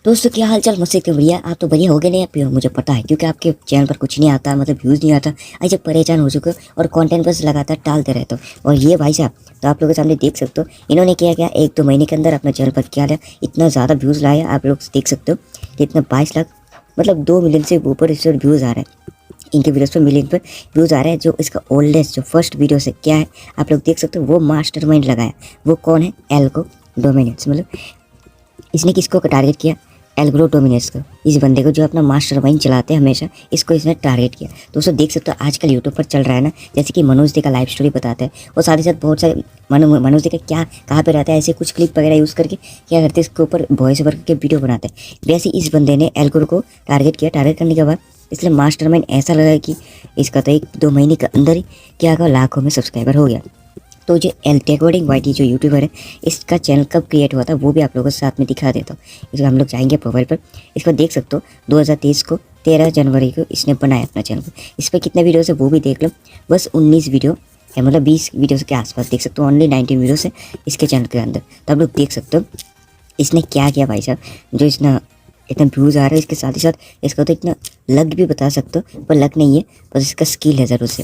दोस्तों क्या हाल चाल मस्ती क्यों बढ़िया। आप तो बढ़िया हो गए नहीं आप, मुझे पता है क्योंकि आपके चैनल पर कुछ नहीं आता, मतलब व्यूज़ नहीं आता। ऐसे परेशान हो चुके हो और कंटेंट बस लगातार टालते रहते हो। और ये भाई साहब तो आप लोगों के सामने देख सकते हो इन्होंने क्या किया 1-2 महीने के अंदर अपने चैनल पर क्या लिया, इतना ज़्यादा व्यूज़ लाया। आप लोग देख सकते हो कि इतना 22 लाख मतलब 2 मिलियन से ऊपर इस व्यूज़ आ रहे हैं। इनके वीडियोस पर मिलियन पर व्यूज़ आ रहे हैं। जो इसका ओल्डेस्ट जो फर्स्ट वीडियो से क्या है आप लोग देख सकते हो, वो मास्टरमाइंड लगाया। वो कौन है? Algo dominates. मतलब इसने किसको टारगेट किया? एल्गो डोमिनेट्स को, इस बंदे को जो अपना मास्टरमाइंड चलाते हैं हमेशा, इसको इसने टारगेट किया। दोस्तों देख सकते हो आजकल यूट्यूब पर चल रहा है ना, जैसे कि मनोज दी का लाइव स्टोरी बताते हैं और साथ ही साथ बहुत सारे मनोज दी का क्या कहाँ पे रहता है, ऐसे कुछ क्लिप वगैरह यूज़ करके क्या करते हैं, इसके ऊपर वॉइस ओवर के वीडियो बनाते हैं। वैसे इस बंदे ने एल्गो को टारगेट किया। टारगेट करने के बाद इसलिए मास्टरमाइंड ऐसा लगा कि इसका तो 1-2 महीने के अंदर ही क्या होगा, लाखों में सब्सक्राइबर हो गया। तो जो टेकोडिंग वाईटी जो यूट्यूबर है, इसका चैनल कब क्रिएट हुआ था वो भी आप लोगों के साथ में दिखा देता हूँ। इसको हम लोग जाएंगे प्रोफाइल पर, इसको देख सकते हो 2023 को 13 जनवरी को इसने बनाया अपना चैनल। इस पर कितने वीडियोस है वो भी देख लो, बस 19 वीडियो है, मतलब 20 वीडियोस के आसपास देख सकते हो। ओनली 19 वीडियोस है इसके चैनल के अंदर। तो आप लोग देख सकते हो इसने क्या किया भाई साहब, जो इसने इतना व्यूज़ आ रहा है। इसके साथ ही साथ इसका तो इतना लक भी बता सकते हो, पर लक नहीं है, बस इसका स्किल है ज़रूर से।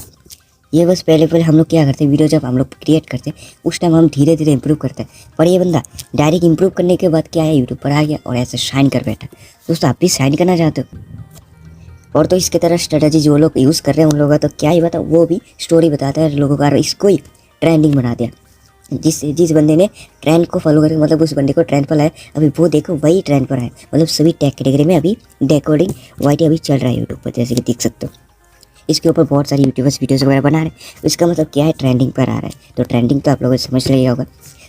ये बस पहले हम लोग क्या करते हैं, वीडियो जब हम लोग क्रिएट करते हैं उस टाइम हम धीरे धीरे इंप्रूव करते हैं। पर ये बंदा डायरेक्ट इंप्रूव करने के बाद क्या है, यूट्यूब पर आ गया और ऐसे शाइन कर बैठा। दोस्तों आप भी शाइन करना चाहते हो और तो इसके तरह स्ट्रेटजी जो लोग यूज़ कर रहे हैं उन लोगों का तो क्या ही बता, वो भी स्टोरी बताता है लोगों का, इसको ही ट्रेंडिंग बना दिया। जिस बंदे ने ट्रेंड को फॉलो करके, मतलब उस बंदे को ट्रेंड पर लाया, अभी वो देखो वही ट्रेंड पर है। मतलब सभी टेक कैटेगरी में अभी डेकोडिंग वाईटी अभी चल रहा है यूट्यूब पर, जैसे कि देख सकते हो। इसके ऊपर बहुत सारी यूट्यूबर्स वीडियोस वगैरह बना रहे हैं। तो इसका मतलब क्या है, ट्रेंडिंग पर आ रहा है। तो ट्रेंडिंग तो आप लोगों को समझ लिया होगा।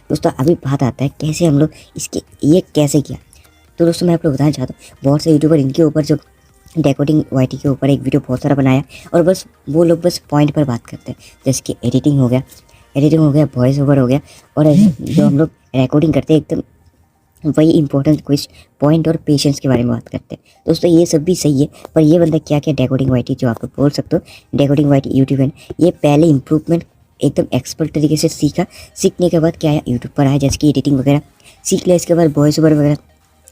दोस्तों अभी बात आता है कैसे हम लोग इसके ये कैसे किया। तो दोस्तों मैं आप लोग बताना चाहता हूँ, बहुत से यूट्यूबर इनके ऊपर जो डेकोडिंग वाईटी के ऊपर एक वीडियो बहुत सारा बनाया और बस वो लोग बस पॉइंट पर बात करते हैं, जैसे कि एडिटिंग हो गया, वॉइस ओवर हो गया, और जो हम लोग रिकॉर्डिंग करते हैं एकदम वही इंपॉर्टेंट कुछ पॉइंट और पेशेंस के बारे में बात करते हैं। दोस्तों ये सब भी सही है, पर ये बंदा क्या क्या डेकोडिंग वाईटी जो आप लोग बोल सकते हो डेकोडिंग वाईटी यूट्यूबर, ये पहले इंप्रूवमेंट एकदम एक्सपर्ट तरीके से सीखा। सीखने के बाद क्या है, यूट्यूब पर आया, जैसे कि एडिटिंग वगैरह सीख लिया। इसके बाद वॉइस ओवर वगैरह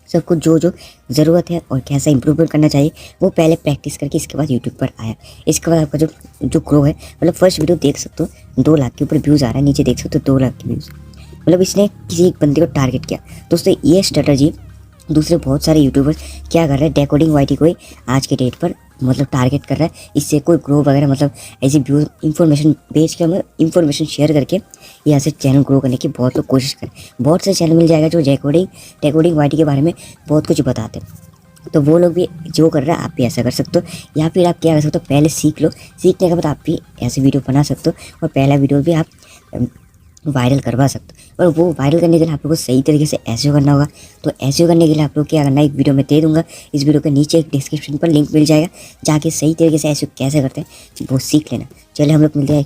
सब कुछ जो जो ज़रूरत है और कैसा इंप्रूवमेंट करना चाहिए वो पहले प्रैक्टिस करके इसके बाद यूट्यूब पर आया। इसके बाद आपका जो ग्रो है, मतलब फर्स्ट वीडियो देख सकते हो 2 लाख के ऊपर व्यूज़ आ रहा है, नीचे देख सकते हो 2 लाख के व्यूज़। मतलब इसने किसी एक बंदे को टारगेट किया। दोस्तों ये स्ट्रेटजी दूसरे बहुत सारे यूट्यूबर्स क्या कर रहे हैं, डेकोडिंग वाईटी को ही आज के डेट पर मतलब टारगेट कर रहा है। इससे कोई ग्रो वगैरह, मतलब ऐसी व्यूज इन्फॉर्मेशन बेच के, मतलब इन्फॉर्मेशन शेयर करके यहाँ से चैनल ग्रो करने की बहुत लोग कोशिश करें। बहुत से चैनल मिल जाएगा जो डेकोडिंग वाईटी के बारे में बहुत कुछ बताते हैं। तो वो लोग भी जो कर रहे हैं आप भी ऐसा कर सकते हो, या फिर आप क्या कर सकते हो, पहले सीख लो। सीखने के बाद आप भी ऐसे वीडियो बना सकते हो और पहला वीडियो भी आप वायरल करवा सकते हो। और वो वायरल करने के लिए आप लोगों को सही तरीके से एसईओ करना होगा। तो एसईओ करने के लिए आप लोग क्या करना है, एक वीडियो में दे दूंगा, इस वीडियो के नीचे एक डिस्क्रिप्शन पर लिंक मिल जाएगा, जाके सही तरीके से एसईओ कैसे करते हैं वो सीख लेना। चलिए हम लोग मिलते हैं